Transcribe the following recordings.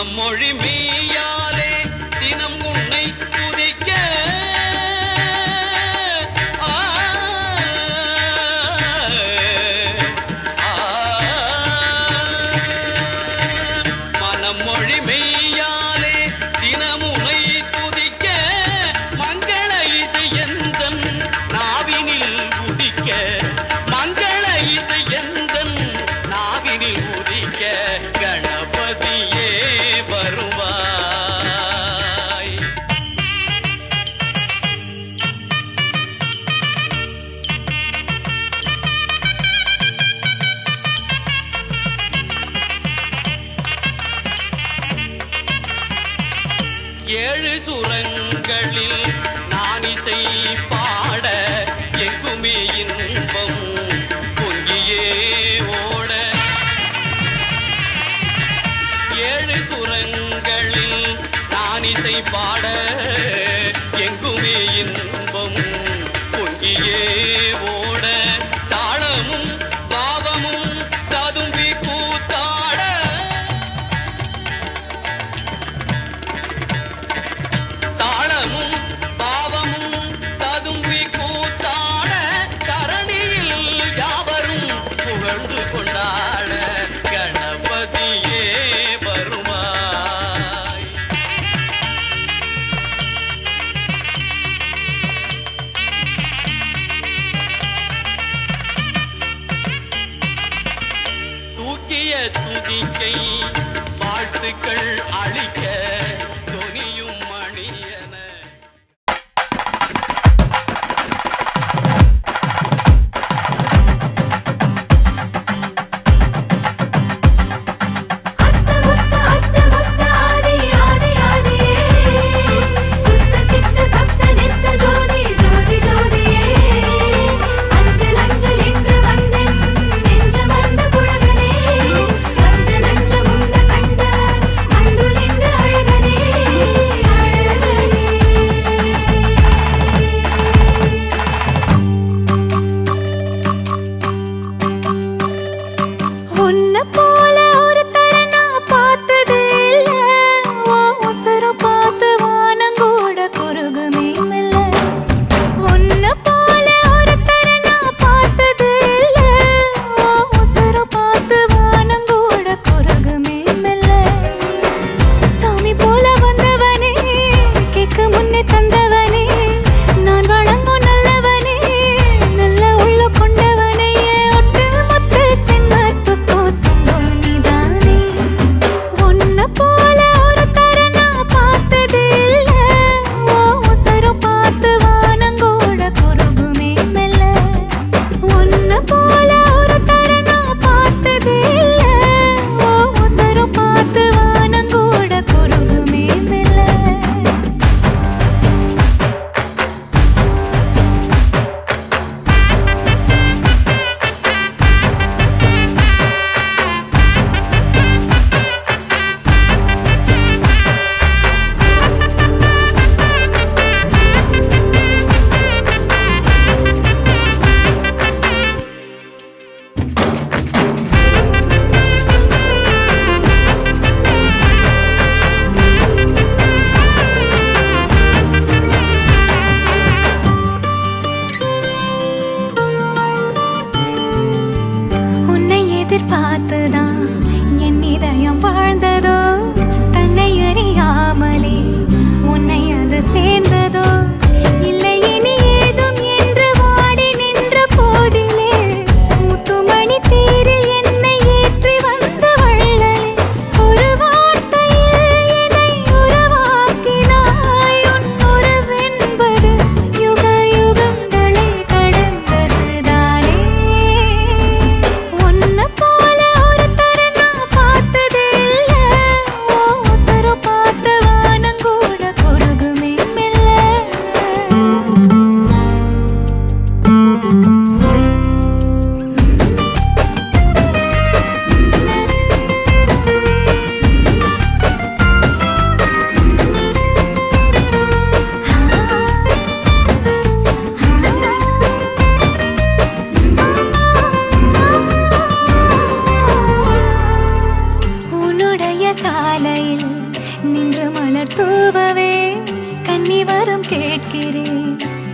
மனமொழி மெய்யாலே தினம் உன்னை துதிக்க மனமொழி மெய்யாலே தினம் உன்னை துதிக்க மங்கள இசை எந்தன் நாவினில் உதிக்க மங்கள இசை எந்தன் நாவினில் உதிக்க கணபதியே வருவாய். ஏழு சுரங்களில் நான் இசை பாட எங்குமே இன்பம் பொங்கியே ஓட ஏழு சுரங்களில் நான் இசை பாட எங்குமே இன்பம் பொங்கியே ஓட தாளமும் பாவமும் ததும்பி கூத்தாட தாளமும் பாவமும் ததும்பி கூத்தாட தரணியில் யாவரும் புகழ்ந்து கொண்டாட கணபதியே வருவாய்.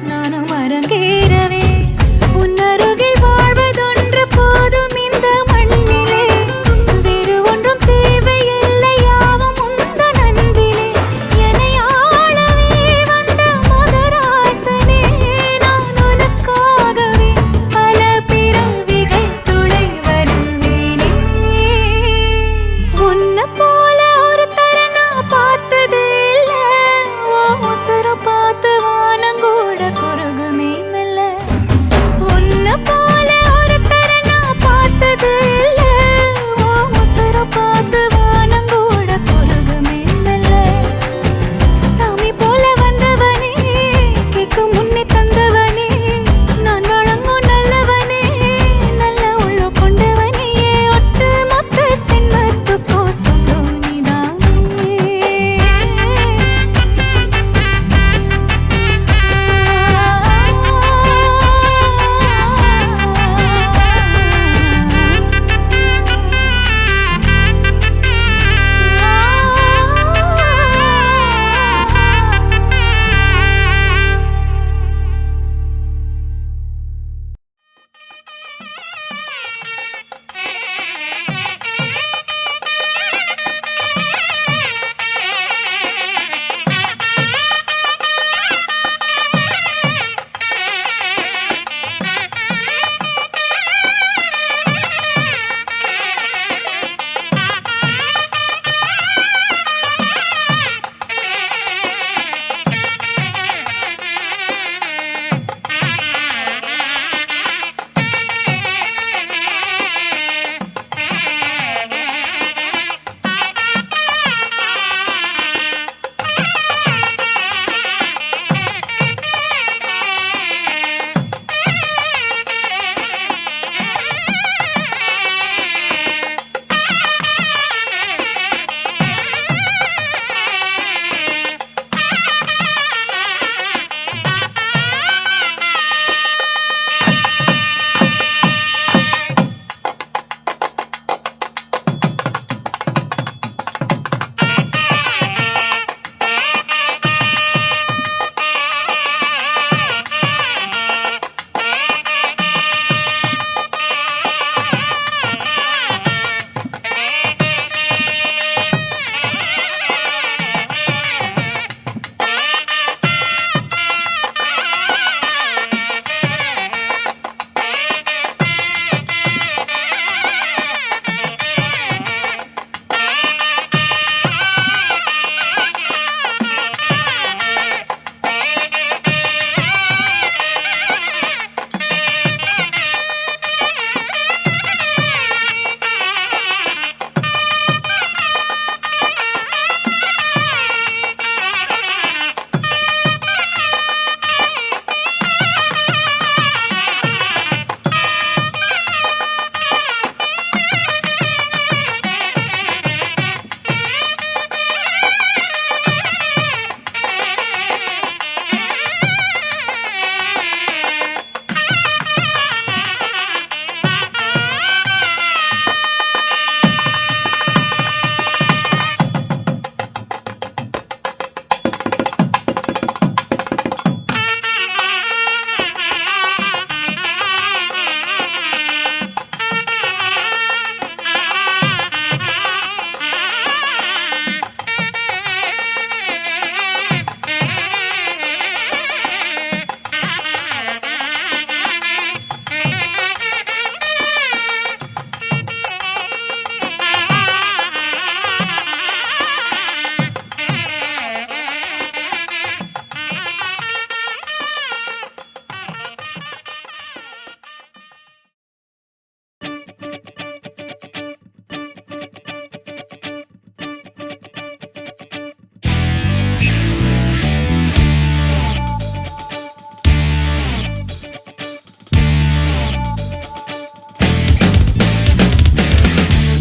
நானும் அரங்கேறவே உன்னருகில் வாழ்வதொன்று போதும் இந்த மண்ணிலே வேறு ஒன்றும் தேவையில்லை யாவும் உந்தன் அன்பிலே என்னை ஆளவே வந்த மகராசனே நான் உனக்காகவே பல பிறவிகள் துணை வருவேனே உன்னை போல ஒரு தரனா பார்த்தது இல்ல உசுரம் பார்த்து வானங்கூட குறுகுமே மெல்ல உன்னை போல ஒரு தரனா பார்த்தது இல்ல உசுரம் பார்த்து வானங்கூட குறுகுமே மெல்ல சாமி போல வந்தவனே கேட்கும் முன்னே தந்தவனே நான் வழங்கும் நல்லவனே நல்ல உள்ள கொண்டவனே ஒட்டு மொத்த சின்னத்துக்கோ சொந்தம் நீதானே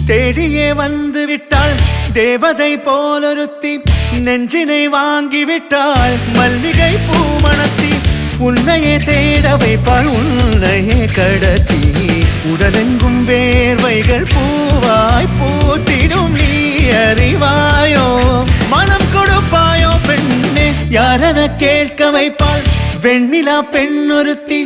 தேடியே வந்து விட்டாள் தேவதை போலொருத்தி நெஞ்சினை வாங்கி விட்டாள் மல்லிகை பூமணத்தி உன்னையே தேட வைப்பாள் உன்னையே கடத்தி உடலெங்கும் வேர்வைகள் பூவாய் பூத்திடும் நீ அறிவாயோ மனம் கொடுப்பாயோ பெண்ணே யாரென கேட்க வைப்பாள் வெண்ணிலா பெண்ணொருத்தி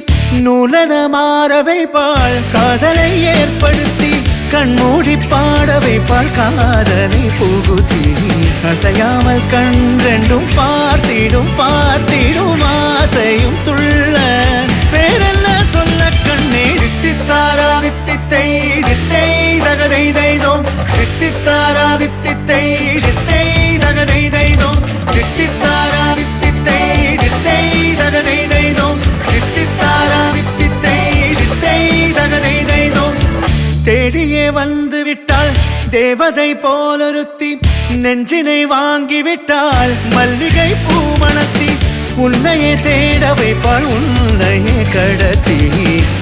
நூலன மாற வைப்பாள் காதலை ஏற்படுத்தி கண்மூடி பாட வைப்பாள் காதலை புகுத்தி அசையாமல் கண் ரெண்டும் பார்த்திடும் பார்த்திடும் ஆசையும் துள்ள பேரென்ன சொல்ல கண்ணே தித்தித்தாரா தித்தித்தை தித்தை தகதை தைதோம் தித்தித்தாரா தித்தித்தை தித்தை தகதை தைதோம் தித்தித்தாரா தித்தித்தை தித்தை தகதை தைதோம் தித்தித்தாரா தித்தித்தை தித்தை தகதை தைதோம் தேடியே வந்து விட்டாள் தேவதை போலொருத்தி நெஞ்சினை வாங்கி விட்டாள் மல்லிகை பூமணத்தி உன்னையே தேட வைப்பாள் உன்னையே கடத்தி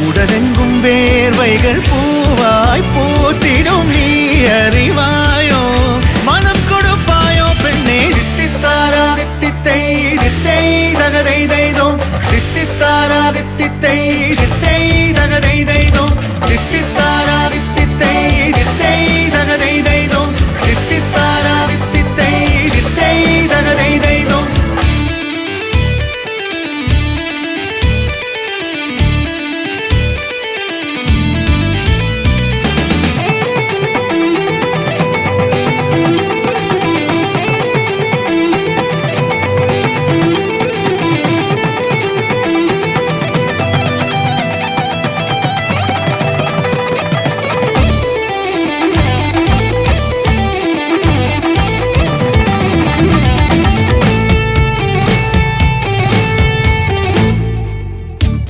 உடலெங்கும் வேர்வைகள் பூவாய் பூத்திடும் நீ அறிவாயோ மனம் கொடுப்பாயோ பெண்ணே தித்தித்தாரா தித்தித்தை தித்தை தகதை தைதோம் தித்தித்தாரா தித்தித்தை தித்தை தகதை தைதோம் தித்தித்தாரா தித்தித்தை தித்தை தகதை தைதோம் தித்தித்தாரா தித்தித்தை தித்தை தகதை தைதோம்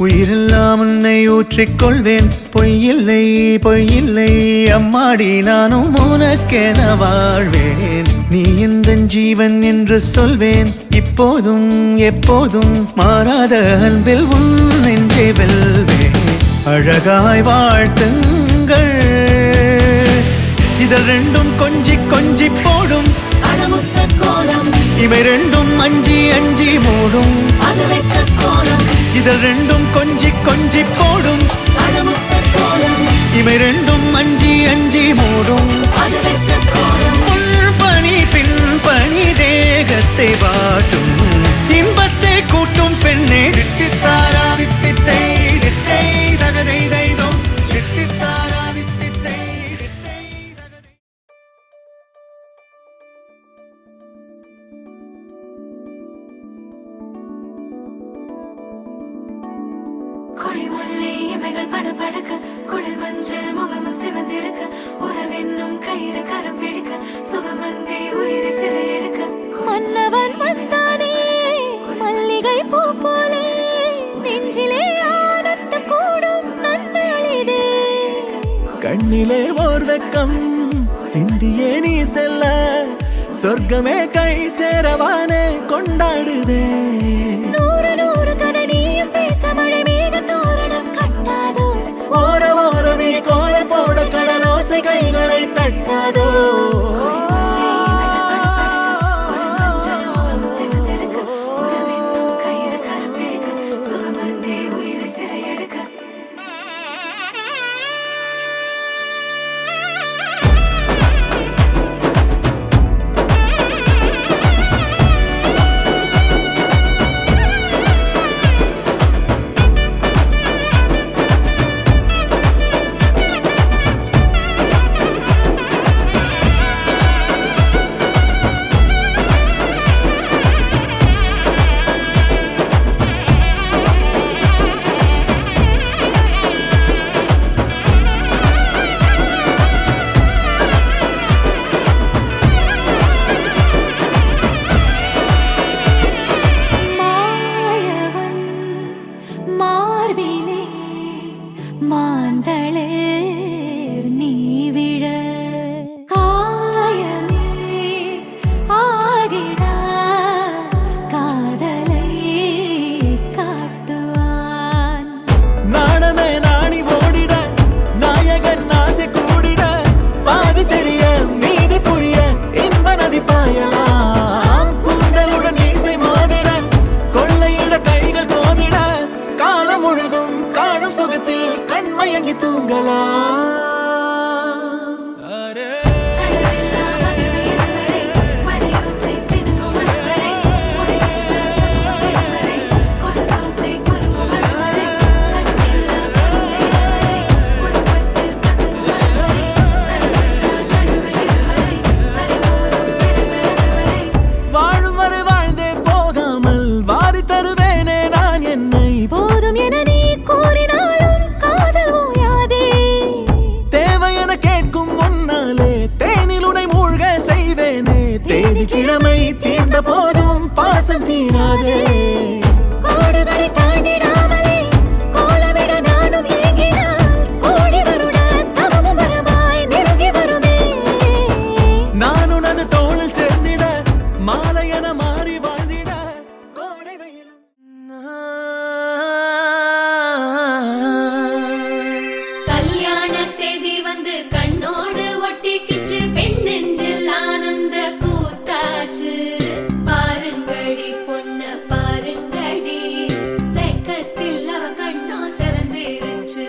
உயிரெல்லாம் உன்னை ஊற்றிக்கொள்வேன் பொய்யில்லை பொய்யில்லை அம்மாடி நானும் உனக்கென வாழ்வேன் நீ இந்த ஜீவன் என்று சொல்வேன் இப்போதும் எப்போதும் மாறாத அன்பில் உன் நெஞ்சை வெல்வேன் அழகாய் வாழ்த்துங்கள் இதழ் ரெண்டும் கொஞ்சி கொஞ்சி போடும் இவை ரெண்டும் அஞ்சி அஞ்சி மூடும் இதழ் ரெண்டும் கொஞ்சி கொஞ்சி போடும் இவை ரெண்டும் அஞ்சி அஞ்சி மூடும் பணி பின் பணி தேகத்தை வாட்டும் இன்பத்தை கூட்டும் பெண்ணே தித்தித்தாரா தித்தித்தை தித்தை தகதை தைதோம் தித்தித்தாரா தித்தித்தை தித்தை தகதை கொடிமுல்லை இமைகள் படபடக்க குளிர் மஞ்சள் முகமும் சிவந்திருக்க உறவென்னும் கயிறு கரம் பிடிக்க சுகமந்தே உயிரை சிறை எடுக்க மன்னவன் வந்தானே மல்லிகை பூ போலே நெஞ்சிலே ஆனந்தம் கூடும் நன்மையளிதே கண்ணிலே ஓர் வெக்கம் சிந்தியே நீ செல்ல சொர்க்கமே கை சேரவானே கொண்டாடுதே நூறு நூறு கதை நீயும் பேச மழை மேக தோரணம் கட்டாதோ ஓர ஓரமே கோல போட கடலோசை கைகளை தட்டாதோ பாசம் தீராதே. கோடுகளை தாண்டிடாமலே கோலமிட நானும் ஏங்கினால் கோடி வருட தவமும் வரமாய் நெருங்கி வருமே. நான் உனது தோளில் சேர்ந்திட மாலையன மாறி வாழ்ந்திட கோடை வெயிலும் கல்யாண தேதி வந்து கண்ணோடு ஒட்டிக்கிச்சு பெண் நெஞ்சில் ஆனந்த கூத்தாச்சு. பாருங்கடி பொண்ண பாருங்கடி வெக்கத்தில் அவ கண்ணோ செவந்திருச்சு.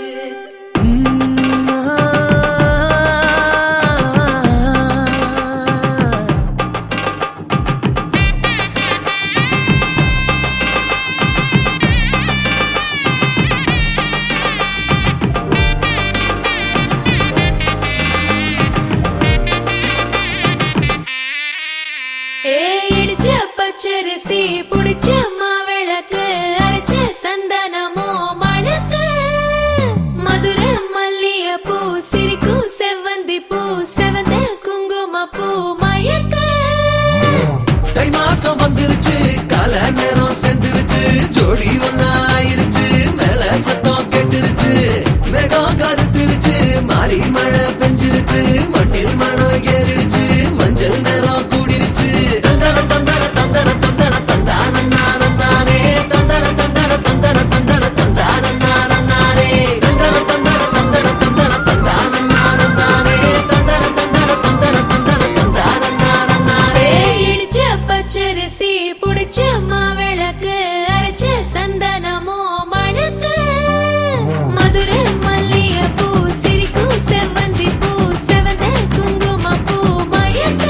இடிச்ச பச்சரிசி புடிச்ச மாவிளக்கு அரைச்ச சந்தனமோ மணக்கு. மதுரை மல்லிய பூ சிரிக்கும் செவ்வந்தி பூ செவந்த குங்கும பூ மயக்க. தை மாசம் வந்துருச்சு கால நேரம் சென்றுருச்சு ஜோடி ஒன்னாயிருச்சு மேல சத்தம் கேட்டுருச்சு மேகம் கருத்துருச்சு மாறி மழை பெஞ்சிருச்சு மண்ணில் மணம் ஏறிடுச்சு மஞ்சள் நேரம் கூடிருச்சு தந்தர தந்தர தந்தர தந்தர தந்தானே தந்தர தந்தர தந்தர தந்தர தந்தானே தந்தர தந்தர தந்தர தந்தர தந்தானே தந்தர தந்தர தந்தர தந்தர தந்தானே. இடிச்ச பச்சரிசி புடிச்ச மாவிளக்கு அரைச்ச சந்தனமோ மணக்கு. மதுரை மல்லிய பூ சிரிக்கும் செவ்வந்தி பூ செவந்த குங்கும பூ மயக்க.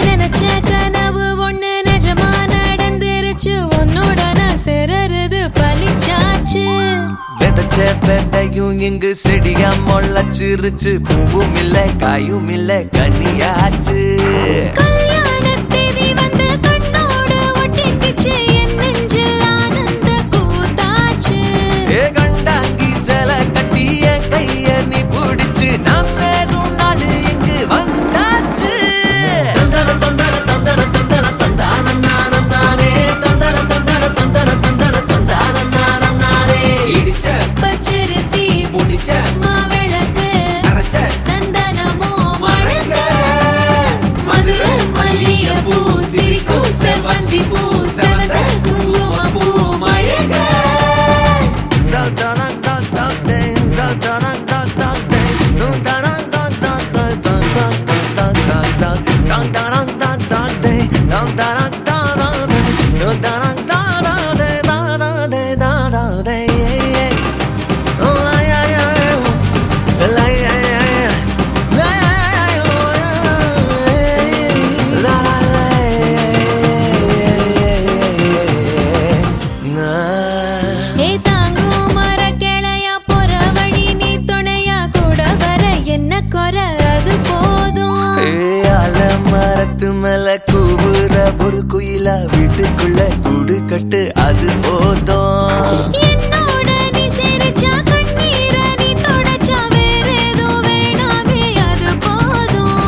நினைச்ச கனவு ஒண்ணு நிஜமா நடந்துருச்சு. உன்னோட நான் சேரறது பலிச்சாச்சு. விதைச்ச விதையும் இங்கு செடியா முளைச்சிருச்சு பூவும் இல்ல காயும் இல்ல கனியாச்சு. கல்யாண தேதி வந்து கண்ணோடு ஒட்டிக்கிச்சு என் நெஞ்சில் ஆனந்த கூத்தாச்சு. ஏ கண்டாங்கி சில கட்டி என் கைய நீ பிடிச்சு நாம் சேரும் நாள் இங்கு வந்தாச்சு. தந்தர தந்தர தந்தர தந்தர தந்தானே தந்தர தந்தர தந்தர தந்தர தந்தானே. இடிச்ச பச்சரிசி புடிச்ச மாவிளக்கு அரைச்ச சந்தனமோ மணக்க. மதுரை மல்லிய பூ சிரிக்கும் செவ்வந்தி பூ செவந்த குங்கும பூ மயக்க. ஏ தாங்கும் மர கிளையா போற வழி நீ துணையா கூட வர என்ன குறை அது போதும். மரத்து மேல கூவுற ஒரு குயிலா வீட்டுக்குள்ள கூடு கட்டு அது போதும். என்னோட நீ சிரிச்சா கண்ணீர நீ தொடச்சா வேற ஏதோ வேணாமே அது போதும்.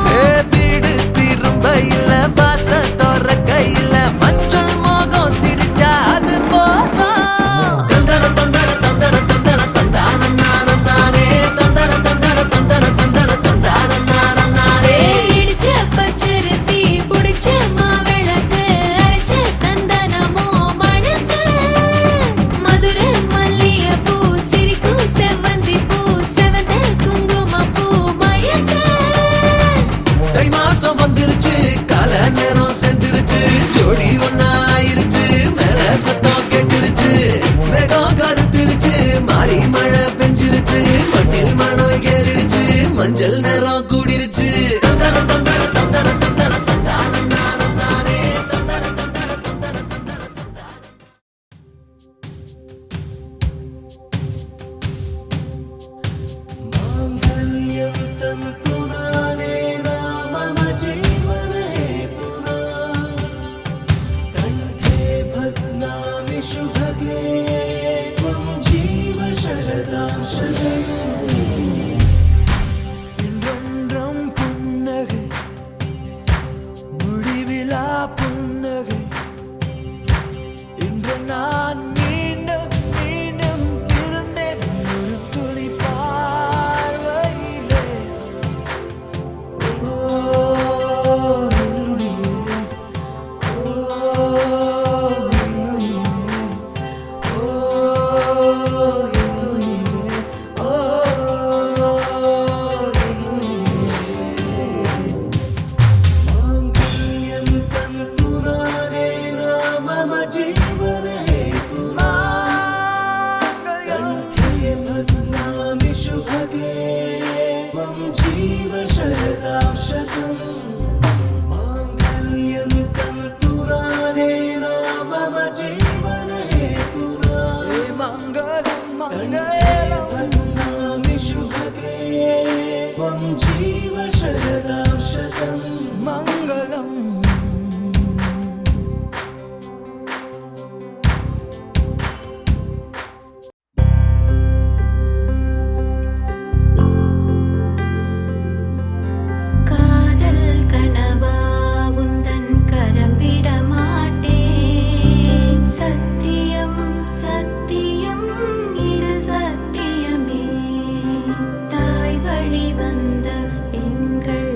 வீடு திரும்ப இல்ல பாச தோற கையில மஞ்சள் மோகம் சிரிச்சா அது போதும். தந்தர தந்தர தந்தர தந்தர தந்தானே தந்தர தந்தர தந்தர தந்தர தந்தானே. இடிச்ச பச்சரிசி புடிச்ச மாவிளக்கு அரைச்ச சந்தனமோ மணக்க. மதுரை மல்லிய பூ சிரிக்கும் செவ்வந்தி பூ செவந்த குங்கும பூ மயக்க. தை மாசம் வந்துருச்சு கால நேரம் சென்றுருச்சு ஜோடி ஒன்னாயிருச்சு மேல சத்தம் கேட்டுருச்சு மேகம் கருத்துருச்சு மாறி மழை பெஞ்சிருச்சு மண்ணில் மணம் ஏறிடுச்சு மஞ்சள் நேரம் கூடிருச்சு தந்தர தந்தர தந்தர தந்தர தந்தானே தந்தர தந்தர தந்தர தந்தர தந்தானே. சரதாம் சதம் இன்றொன்றும் புன்னகை முடிவிலா புன்னகை இன்று நான் மீண்டும் மீண்டும் பிறந்தேன் ஒரு துளி பார்வையிலே ஓ என்னுயிரே, ஓ என்னுயிரே, ஓ என்னுயிரே, ஓ என்னுயிரே. मांगल्यं तन्तुनाने मम जीवने मांगल्यं बध्नामि शुभगे त्वं जीव शरदां शतम् मांगल्यं तन्तुनाने मम जीवने हेतुना मङ्गलं मङ्गलं बध्नामि शुभगे त्वं जीव शरदां शतम् मङ्गलम् காதல் கனவா உந்தன் கரம் விட மாட்டேன் சத்தியம் சத்தியம் இது சத்தியமே தாய் வழி வந்த எங்கள்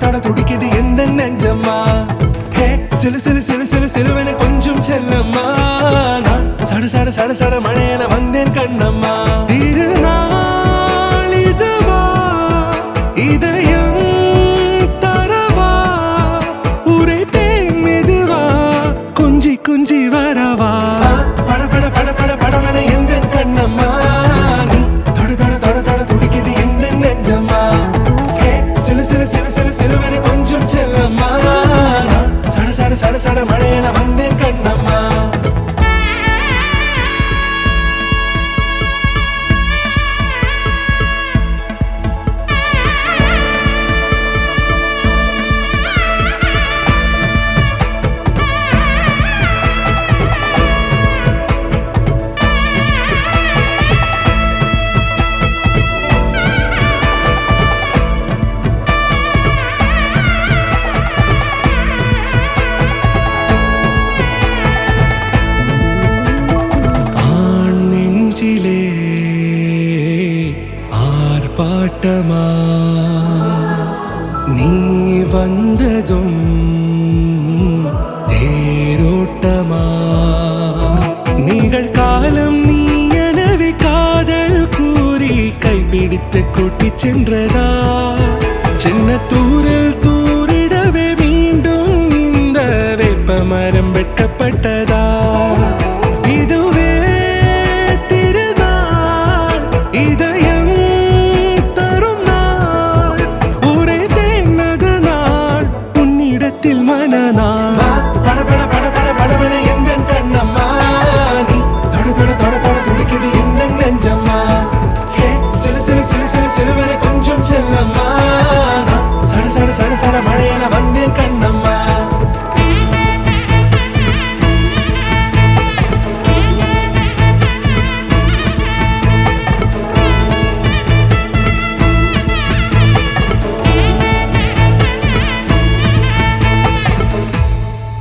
தொட துடிக்குது எந்த நெஞ்சம்மா ஹே சிலு சிலு சிலு சிலு சிலுவென கொஞ்சம் செல்லம்மா நான் சட சட சட சட மழையென வந்தேன் கண்ணம்மா திருநாள் இதுவா இதயம் தரவா உரைத்தேன் மெதுவா குஞ்சி குஞ்சி வரவா பட பட பட பட படவென எந்த கண்ணம்மா நீ தொட தொட தொட தொட துடிக்குது எந்த நெஞ்சம்மா ஹே சிலு சிலு சிலு சிலு சிலுவென கொஞ்சம் செல்லம்மா நான் சட சட சட சட மழையென வந்தேன் கண்ணம்மா ஆர்ப்பாட்டமா நீ வந்ததும் தேரோட்டமா நிகழ்காலம் நீ எனவே காதல் கூறி கைப்பிடித்து கூட்டிச் சென்றதா சின்ன தூரில் தூரிடவே மீண்டும் இந்த வேப்ப மரம் வெட்கப்பட்டதா இதுவே திருநாள் இதயம் தரும் நாள் உரைத்தேனது நாள் உன்னிடத்தில் மனநாள் பட பட பட பட படவென எந்த கண்ணம்மா நீ தொட தொட தொட தொட துடிக்குது எந்த நெஞ்சம்மா ஹே சிலு சிலு சிலு சிலு சிலுவென கொஞ்சம் செல்லம்மா நான் சட சட சட சட மழையென வந்தேன் கண்ணம்மா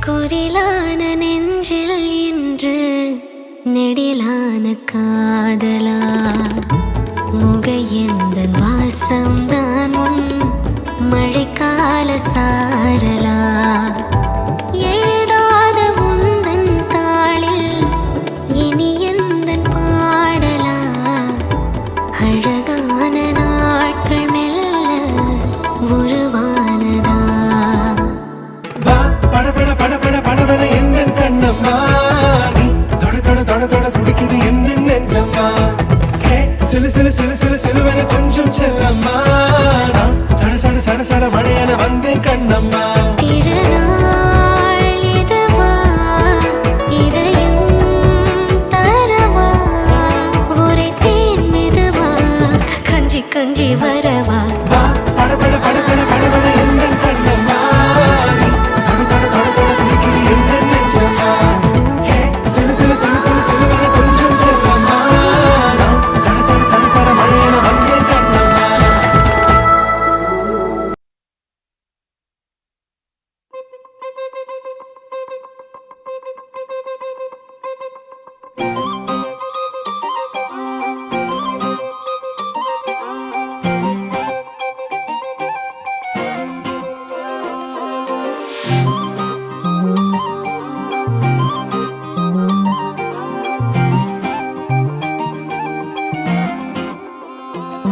குரிலான நெஞ்சில் இன்று நெடிலான காதலா முகையெந்தன் வாசம்தான் உன் மழைக்கால சாரலா எழுதாத உந்தன் தாளில் இனி எந்தன் பாடலா அழகான நாட்கள் மெல்ல உருவானதா வா பட பட பட பட படவென எந்த கண்ணம்மா நீ தொட தொட தொட தொட துடிக்குது எந்த நெஞ்சம்மா ஹே சிலு சிலு சிலு சிலு சிலுவென கொஞ்சம் செல்லம்மா நான் சட சட சட சட மழையென வந்தேன் கண்ணம்மா திருநாள் இதுவா இதயம் தரவா உரைத்தேன் மெதுவா கஞ்சி கஞ்சி வரவா வா பட பட பட பட படவென எந்த கண்ணம்மா நீ தொட தொட தொட தொட துடிக்குது எந்த நெஞ்சம்மா ஹே சிலு சிலு சிலு சிலு சிலுவென கொஞ்சம் செல்லம்மா நான் சட சட சட சட மழையென வந்தேன் கண்ணம்மா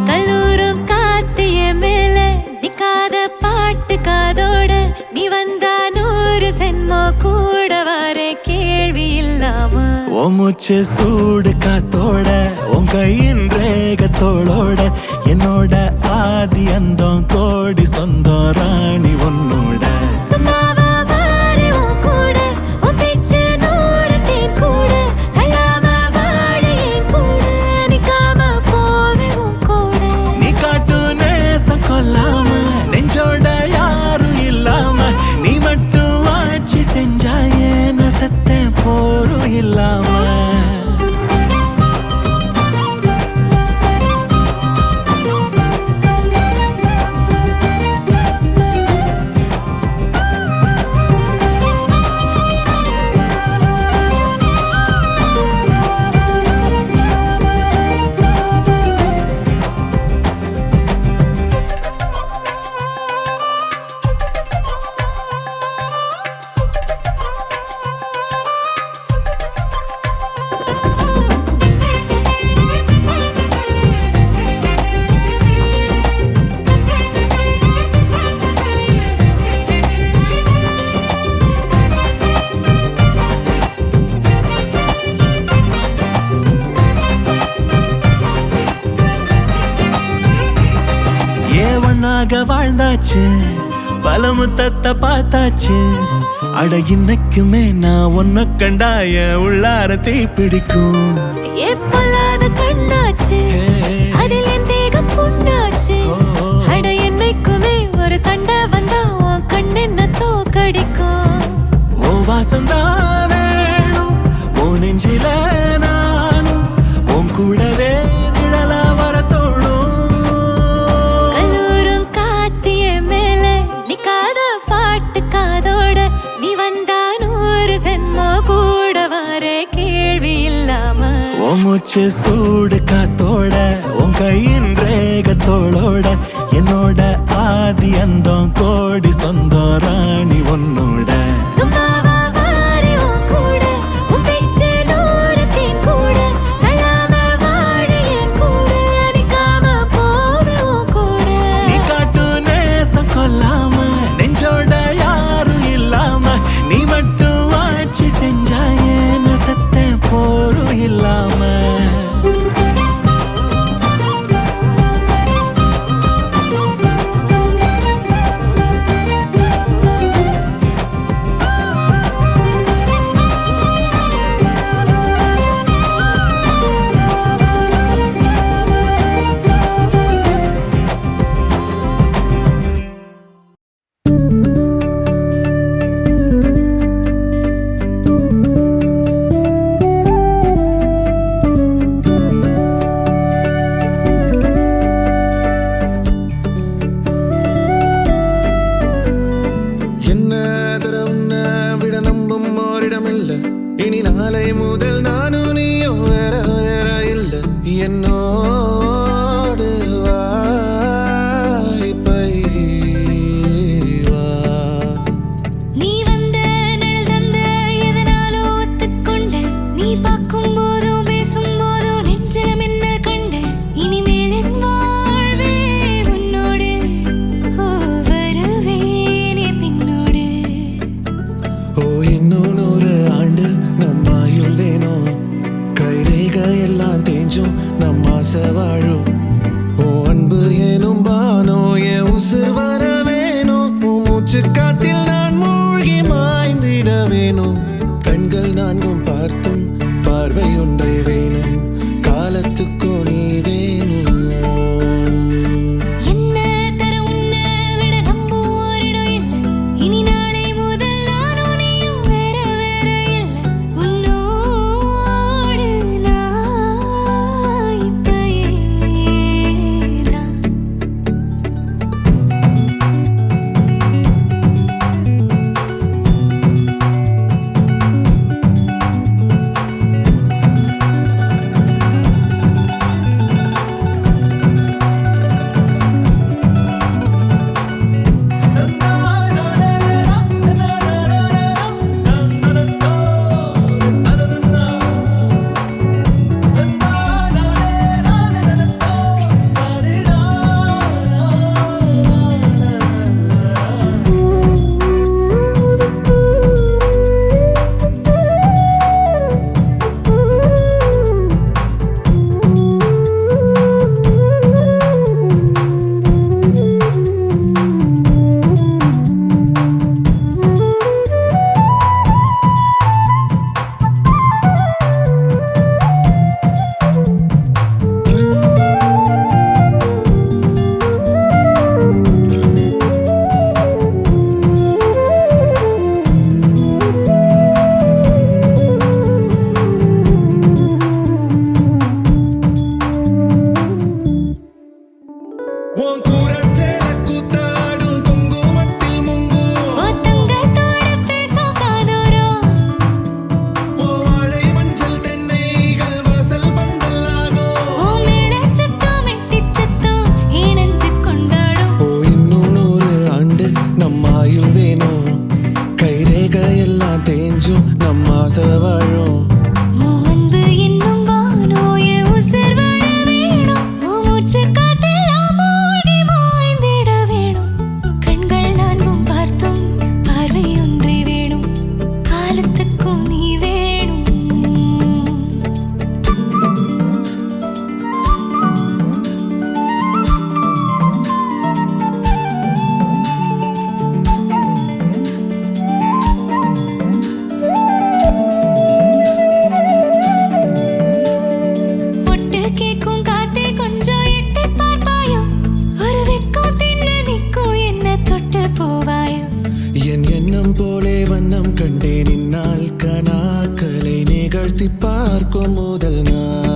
கல்லூரும் காத்திய மேல நிக்காத பாட்டு காதோட நீ வந்தா 100 சென்மோ கூட வர கேள்வி இல்லாம உன் மூச்சு சூடு காத்தோட உன் கையின் ரேகத்தோளோட என்னோட ஆதி அந்தம் கோடி சொந்தம் ராணி உன்னோட சும்மாவா வாரி உன் கூட உன் பேச்சு 100 தேன் கூட கல்லாம வாழ என் கூட நிக்காம போவே உன் கூட நீ காட்டு நேசம் கொல்லாம நெஞ்சோட யாரும் இல்லாம நீ மட்டும் ஆட்சி செஞ்சாயே நான் செத்தேன் போரும் இல்லாம உனக்காக வாழ்ந்தாச்சு, பல முத்தத்தை பார்த்தாச்சு. அட இன்னைக்குமே நான் உன்னை கண்டாய உள்ளார தீ பிடிக்கும். எப்பொல்லாத கண்ணாச்சு, அதில் என் தேகம் புண்ணாச்சு. அட என்னைக்குமே ஒரு சண்டை வந்தா உன் கண்ணென்ன தோக்கடிக்கும். ஓ வாசந்தான் வேணும், ஓ நெஞ்சில நானும் உன் கூடவே நிழலா வர தோணும். கல்லூரும் காத்திய மேல நிக்காத பாட்டு காதோட, நீ வந்தா 100 ஜென்மம் கூட வர கேள்வி இல்லாம. ஓ மூச்சு சூடு காத்தோட, உன் கையின் ரேகத்தோளோட, என்னோட ஆதி அந்தம் கோடி சொந்தம் ராணி உன்னோட. சும்மாவா வாரி உன் கூட, உன் பேச்சு 100 தேன் கூட. தள்ளாம வாழ என் கூட, நிக்காம போவே உன் கூட. நீ காட்டு நேசம் கொல்லாம, நெஞ்சோட யாரும் இல்லாம, நீ மட்டும் ஆட்சி செஞ்சாயே நான் செத்தேன் போரும் இல்லாம. மின்னும் போலே வண்ணம் கண்டேன் இந்நாள் கனாக்களை நிகழ்த்தி பார்க்கும் முதல் நாள்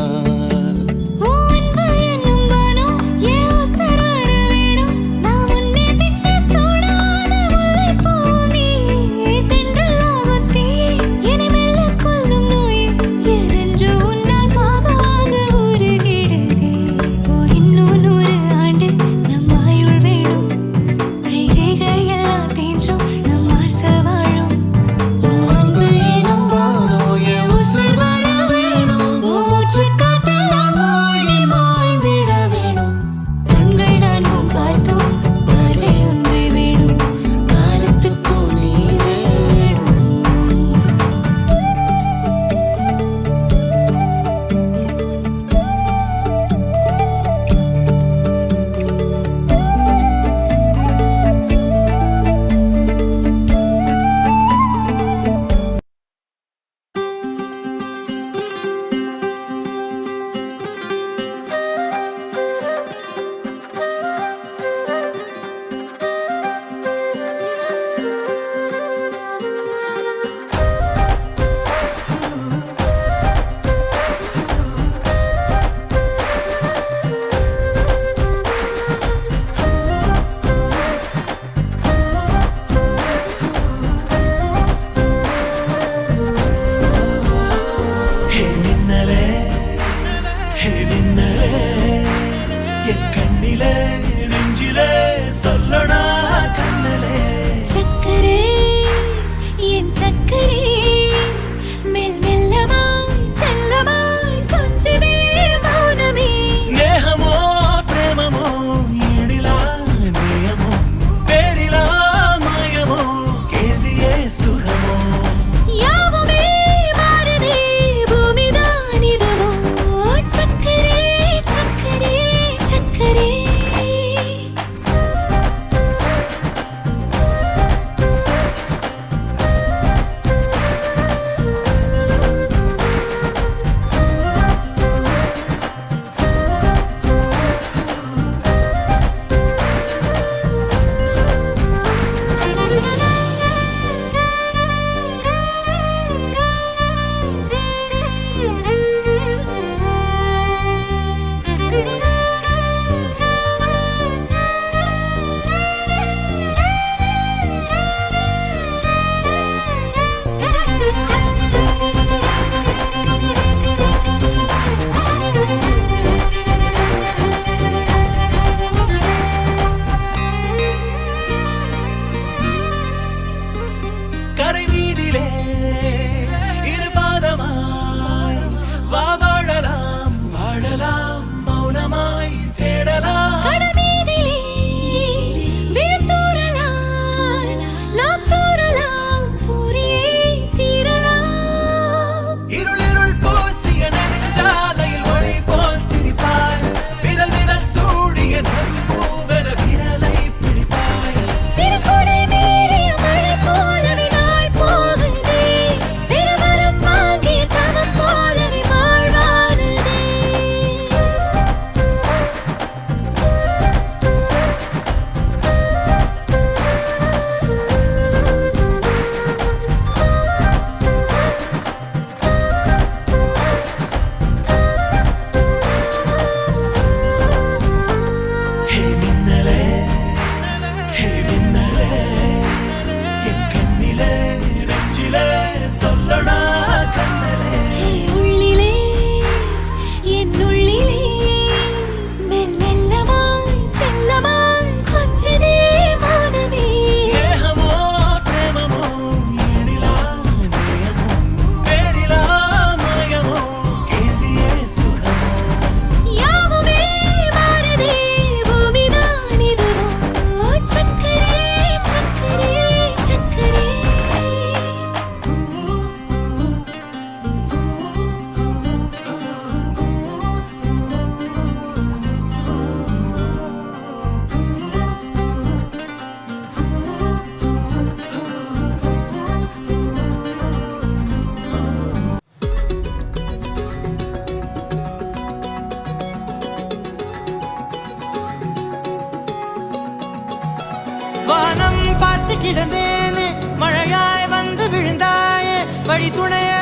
மழையாய் வந்து விழுந்தாயே வழி துணையே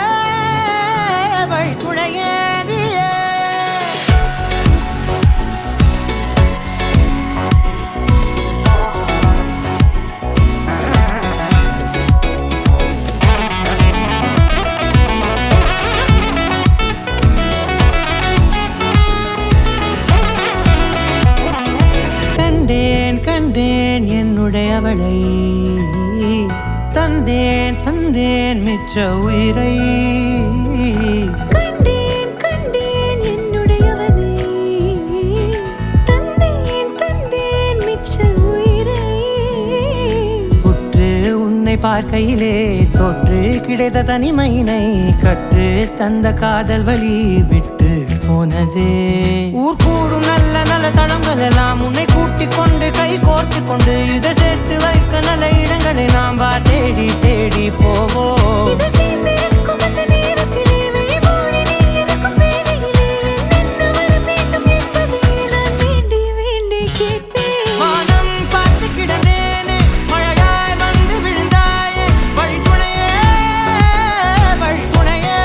வழி துணையே நீயே. கண்டேன் கண்டேன் என்னுடையவளை தந்தேன் தந்தேன் மிச்ச உயிரை. கண்டேன் கண்டேன் என்னுடையவனை தந்தேன் தந்தேன் மிச்ச உயிரை. உற்று உன்னை பார்க்கையிலே தோற்று கிடைத்த தனிமையினை கற்று தந்த காதல் வழி விட்டு போனதே. ஊர் கூடும் நல்ல நல்ல தளங்கள் எல்லாம் உன்னை கூட்டிக் கொண்டு கை கோர்த்து கொண்டு இதை சேர்த்து வைக்க நல்ல இடங்களை நாம் தேடி தேடி போவோம். இதழ் சேர்ந்திருக்கும் அந்த நேரத்திலே விழிமூடி நீ இருக்கும் வேளையிலே என்னென்ன வர வேண்டும் என்பதை நான் வேண்டி வேண்டி கேட்பேன். வானம் பார்த்து கிடந்தேனே மழையாய் வந்து விழுந்தாயே வழி துணையே வழி துணையே.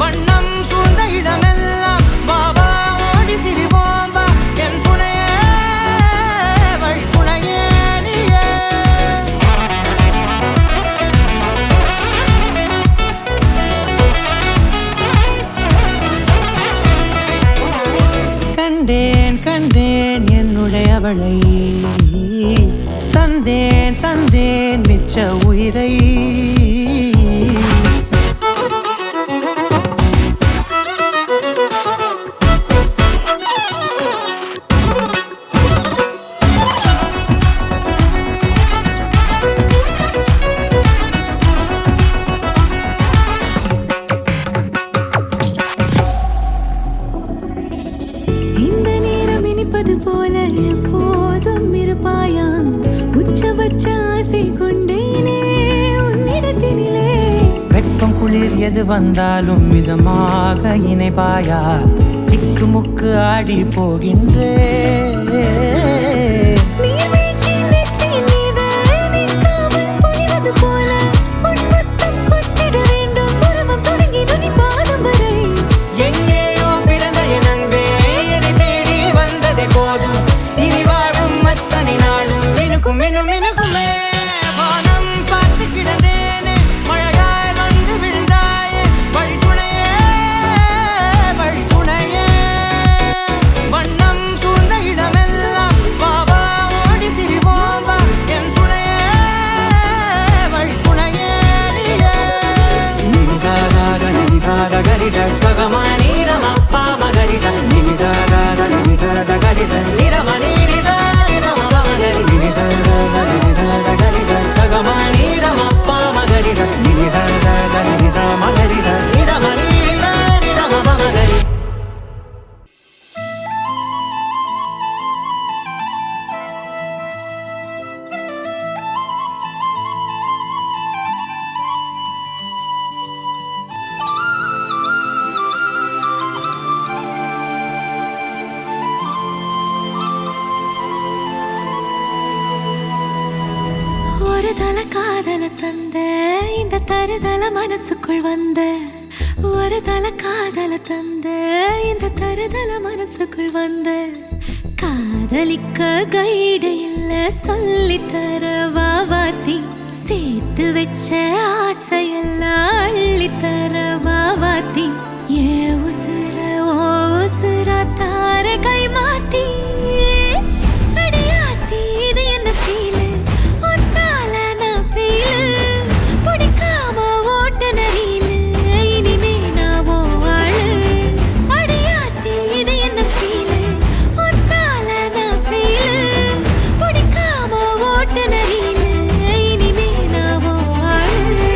வண்ணம் சூழ்ந்த இடமெல்லாம் பாபா ஓடி திரிவோம் வா என் துணையே வழி துணையே நீயே. கண்டேன் கண்டேன் என்னுடையவளை தந்தேன் தந்தேன் மிச்ச உயிரை. இந்த நேரம் இனிப்பது போல எப்போதும் இருப்பாயா உச்சபட்ச ஆசை கொண்டேனே உன்னிடத்தினிலே. வெப்பம் குளிர் எது வந்தாலும் மிதமாக இணைப்பாயா திக்கு முக்கு ஆடி போகின்றே. நீர்வீழ்ச்சி நெற்றியின் மீது நிற்காமல் பொழிவது போல உன் முத்தம் கொட்டிட வேண்டும் உருவம் தொடங்கி நுனி பாதம் வரை. எங்கேயோ பிறந்த என் அன்பே என்னை தேடி வந்ததே போதும் இனி வாழும் அத்தனை நாளும் மினுக்கும் மினும் மினுக்குமே. வானம் பார்த்து கிடந்தேனே மழையாய் வந்து விழுந்தாயே வழி துணையே வழி துணையே. வண்ணம் சூழ்ந்த இடமெல்லாம் பாபா ஓடி திரிவோம் வா என் துணையே வழி துணையே நீயே. நினிசாத நினிசாத கரிச பகமானி ரமப்பா மகரிச நினிசாத நினிசாத கரிச நிரமணி நித நிரம பகரி நினிசாத நினிசாத கரிச பகமானி ரமப்பா மகரிச நினிசாத நினிசா மகரிச நிரமணி நித நிரம பகரி. ஒரு தல காதல தந்த இந்த தருதல மனசுக்குள் வந்த ஒரு தல காதல தந்த இந்த தருதல மனசுக்குள் வந்த காதலிக்க கைடு இல்ல சொல்லித்தர வாவாத்தி சேர்த்து வச்ச ஆசையெல்லாம் அள்ளித்தர வாவாத்தி ஏ உசுர ஓ உசுரா தார கை மாத்தி அடியாத்தி இது என்ன ஃபீலு ஒன்னால நான் ஃபீலு பிடிக்காம ஓட்ட நரீலு இனிமே நான் ஓ ஆளு அடியாத்தி இது என்ன ஃபீலு ஒன்னால நான் ஃபீலு பிடிக்காம ஓட்ட நரீலு இனிமே நான் ஓ ஆளு.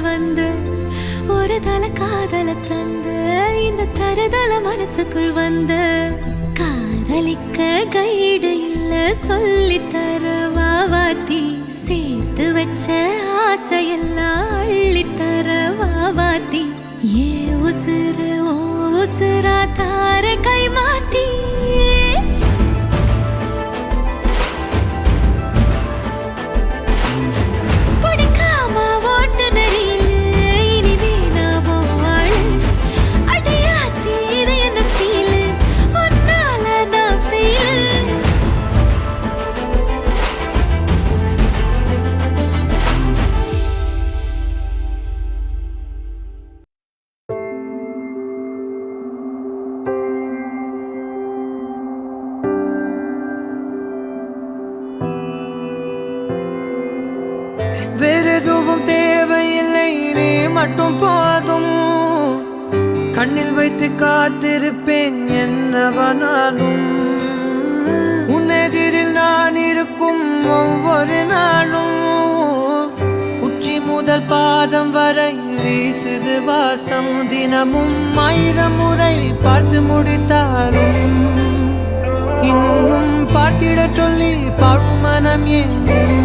வந்து ஒரு தல காதல தந்து இந்த தருதல மனசுக்குள் வந்து காதலிக்க கைடு இல்ல சொல்லி தர வாவாத்தி சேர்த்து வச்ச ஆசையெல்லாம் அள்ளி தர வாவாத்தி ஏ உசுறு ஓ உசுரா தார கை மாத்தி வேறெதுவும் தேவையில்லை நீ மட்டும் போதும் கண்ணில் வைத்து காத்திருப்பேன் என்னவனாலும் உன்னெதிரில் நான் இருக்கும் ஒவ்வொரு நாளும் உச்சி முதல் பாதம் வரை வீசுது வாசம் தினமும் 1000 முறை பார்த்து முடித்தாலும் இன்னும் பார்த்திட சொல்லி பழுமனம் ஏனும்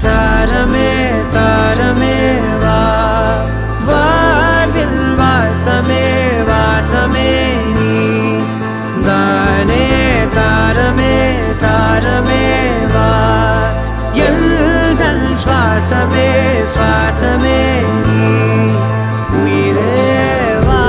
தாரமே தாரமே வா வாழ்வின் வாசமே வாசமே நீ தானே தாரமே தாரமே வா எல்தன் சுவாசமே சுவாசமே நீ உயிரே வா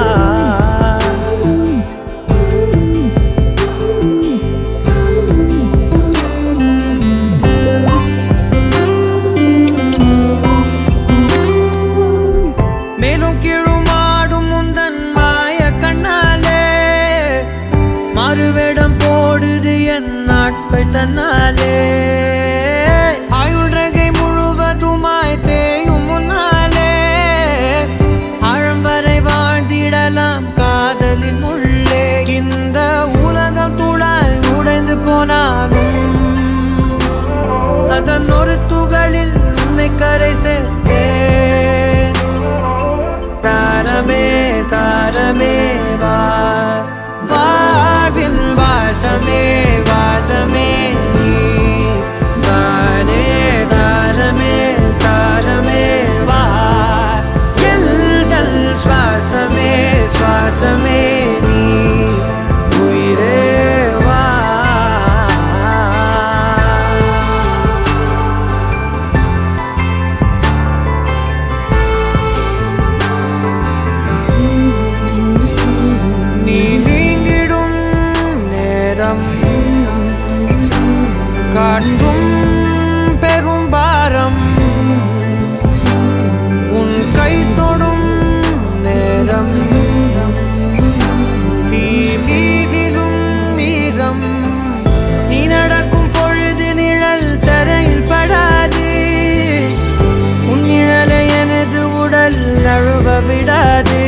வேடம் போடுது என் நாட்கள் தன்னாலே ஆயுள்ரகை முழுவதுமாய் தேயும் முன்னாலே ஆழம் வரை வாழ்ந்திடலாம் காதலின் உள்ளே இந்த உலகம் துளாய் உடைந்து போனாலும் அதன் ஒரு துகளில் உன்னை கரை சேர்த்தேன் தாரமே தாரமே வா வாழ்வின் வாசமே வாசமே நீ தானே தாரமே தாரமே வா எல்தல் சுவாசமே சுவாசமே நீ உயிரே வா காற்றும் பெரும் பாரம் உன் கை தொடும் நேரம் தீ மீதிலும் வீரம் நீ நடக்கும் பொழுது நிழல் தரையில் படாது உன் நிழலை எனது உடல் நழுவ விடாது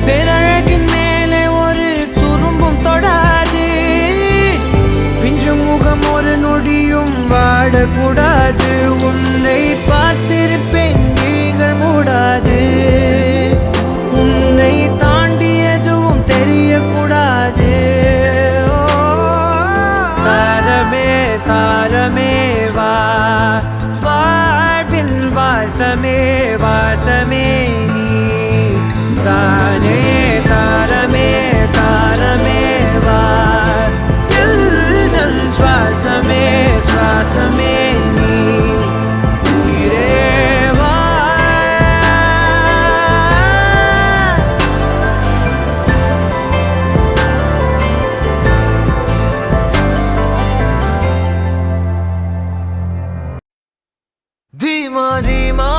பேரழகின் மேலே ஒரு துரும்பும் தொடாது பிஞ்சு முகம் ஒரு நொடியும் வாடக்கூடாது உன்னை பார்த்திருப்பேன் விழிகள் மூடாது உன்னை தாண்டி எதுவும் தெரியக்கூடாது தாரமே தாரமே வா வாழ்வின் வாசமே வாசமே நீ தானே தாரமே தாரமே வா சுவாசமே சுவாசமே நீ உயிரே வா धीमा धीमा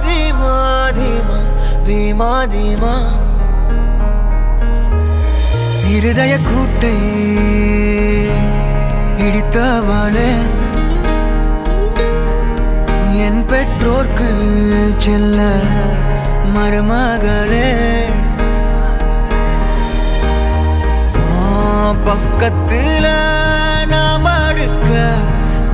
धीमा धीमा धीमा धीमा हृदय कूटे இடித்தவளே என் பெற்றோர்க்கு செல்ல மருமகளே பக்கத்துல நாம் அடுக்க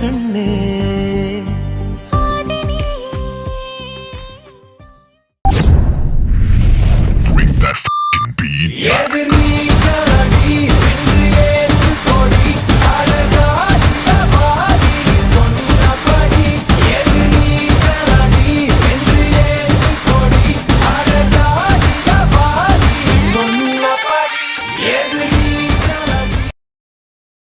கண்ணே